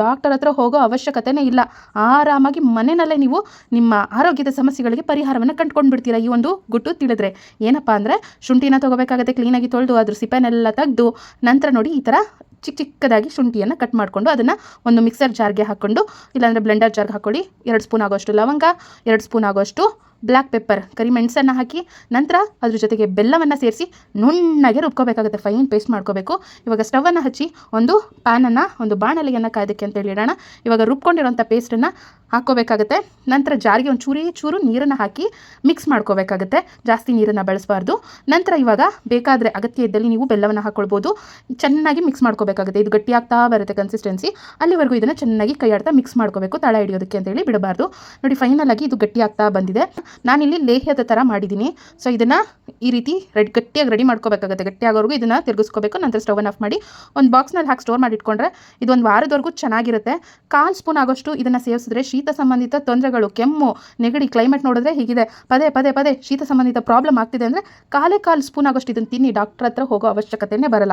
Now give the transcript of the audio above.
Doctor ಹತ್ರ ಹೋಗೋ ಅವಶ್ಯಕತೆನೇ ಇಲ್ಲ. ಆರಾಮಾಗಿ ಮನೆಯಲ್ಲೇ ನೀವು ನಿಮ್ಮ ಆರೋಗ್ಯದ ಸಮಸ್ಯೆಗಳಿಗೆ ಪರಿಹಾರವನ್ನು ಕಂಡುಕೊಂಡು ಬಿಡ್ತೀರಾ ಈ ಒಂದು ಗುಟ್ಟು ತಿಳಿದ್ರೆ. ಏನಪ್ಪ ಅಂದರೆ ಶುಂಠಿನ ತೊಗೋಬೇಕಾಗುತ್ತೆ, ಕ್ಲೀನಾಗಿ ತೊಳೆದು ಅದ್ರ ಸಿಪ್ಪೆನೆಲ್ಲ ತೆಗೆದು ನಂತರ ನೋಡಿ ಈ ಥರ ಚಿಕ್ಕದಾಗಿ ಶುಂಠಿಯನ್ನು ಕಟ್ ಮಾಡಿಕೊಂಡು ಅದನ್ನು ಒಂದು ಮಿಕ್ಸರ್ ಜಾರ್ಗೆ ಹಾಕ್ಕೊಂಡು, ಇಲ್ಲಾಂದರೆ ಬ್ಲೆಂಡರ್ ಜಾರ್ಗೆ ಹಾಕ್ಕೊಳ್ಳಿ. 2 ಸ್ಪೂನ್ ಆಗೋಷ್ಟು ಲವಂಗ, 2 ಸ್ಪೂನ್ ಆಗೋಷ್ಟು ಬ್ಲ್ಯಾಕ್ ಪೆಪ್ಪರ್ ಕರಿಮೆಣಸನ್ನು ಹಾಕಿ ನಂತರ ಅದ್ರ ಜೊತೆಗೆ ಬೆಲ್ಲವನ್ನು ಸೇರಿಸಿ ನುಣ್ಣಗೆ ರುಬ್ಕೋಬೇಕಾಗುತ್ತೆ, ಫೈನ್ ಪೇಸ್ಟ್ ಮಾಡ್ಕೋಬೇಕು. ಇವಾಗ ಸ್ಟವನ್ನು ಹಚ್ಚಿ ಒಂದು ಪ್ಯಾನನ್ನು, ಒಂದು ಬಾಣಲೆಯನ್ನು ಕಾಯೋದಕ್ಕೆ ಅಂತೇಳಿ ಇಡೋಣ. ಇವಾಗ ರುಬ್ಕೊಂಡಿರೋಂಥ ಪೇಸ್ಟನ್ನು ಹಾಕ್ಕೋಬೇಕಾಗುತ್ತೆ. ನಂತರ ಜಾರಿಗೆ ಒಂದು ಚೂರು ನೀರನ್ನು ಹಾಕಿ ಮಿಕ್ಸ್ ಮಾಡ್ಕೋಬೇಕಾಗುತ್ತೆ, ಜಾಸ್ತಿ ನೀರನ್ನು ಬಳಸಬಾರ್ದು. ನಂತರ ಇವಾಗ ಬೇಕಾದರೆ ಅಗತ್ಯ ಇದ್ದಲ್ಲಿ ನೀವು ಬೆಲ್ಲವನ್ನು ಹಾಕ್ಕೊಳ್ಬೋದು. ಚೆನ್ನಾಗಿ ಮಿಕ್ಸ್ ಮಾಡ್ಕೋಬೇಕಾಗುತ್ತೆ. ಇದು ಗಟ್ಟಿಯಾಗ್ತಾ ಬರುತ್ತೆ ಕನ್ಸಿಸ್ಟೆನ್ಸಿ, ಅಲ್ಲಿವರೆಗೂ ಇದನ್ನು ಚೆನ್ನಾಗಿ ಕೈ ಆಡ್ತಾ ಮಿಕ್ಸ್ ಮಾಡ್ಕೋಬೇಕು, ತಳ ಹಿಡಿಯೋದಕ್ಕೆ ಅಂತೇಳಿ ಬಿಡಬಾರ್ದು. ನೋಡಿ ಫೈನಲ್ ಆಗಿ ಇದು ಗಟ್ಟಿಯಾಗ್ತಾ ಬಂದಿದೆ. ನಾನಿಲ್ಲಿ ಲೇಹ್ಯದ ಥರ ಮಾಡಿದ್ದೀನಿ. ಸೊ ಇದನ್ನು ಈ ರೀತಿ ಗಟ್ಟಿಯಾಗಿ ರೆಡಿ ಮಾಡ್ಕೋಬೇಕಾಗುತ್ತೆ. ಗಟ್ಟಿಯಾಗೋವರೆಗೂ ಇದನ್ನು ತಿರುಗಿಸ್ಕೋಬೇಕು. ನಂತರ ಸ್ಟವನ್ನು ಆಫ್ ಮಾಡಿ ಒಂದು ಬಾಕ್ಸ್ನಲ್ಲಿ ಹಾಕಿ ಸ್ಟೋರ್ ಮಾಡಿ ಇಟ್ಕೊಂಡ್ರೆ ಇದೊಂದು ವಾರದವರೆಗೂ ಚೆನ್ನಾಗಿರುತ್ತೆ. 1/4 ಸ್ಪೂನ್ ಆಗೋಷ್ಟು ಇದನ್ನು ಸೇವಿಸಿದ್ರೆ ಶೀತ ಸಂಬಂಧಿತ ತೊಂದರೆಗಳು, ಕೆಮ್ಮು, ನೆಗಡಿ, ಕ್ಲೈಮೇಟ್ ನೋಡಿದ್ರೆ ಹೀಗಿದೆ, ಪದೇ ಶೀತ ಸಂಬಂಧಿತ ಪ್ರಾಬ್ಲಮ್ ಆಗ್ತಿದೆ ಅಂದರೆ 1/4 ಸ್ಪೂನ್ ಆಗೋಷ್ಟು ಇದನ್ನು ತಿನ್ನಿ, ಡಾಕ್ಟರ್ ಹತ್ರ ಹೋಗೋ ಅವಶ್ಯಕತೆನೇ ಬರಲ್ಲ.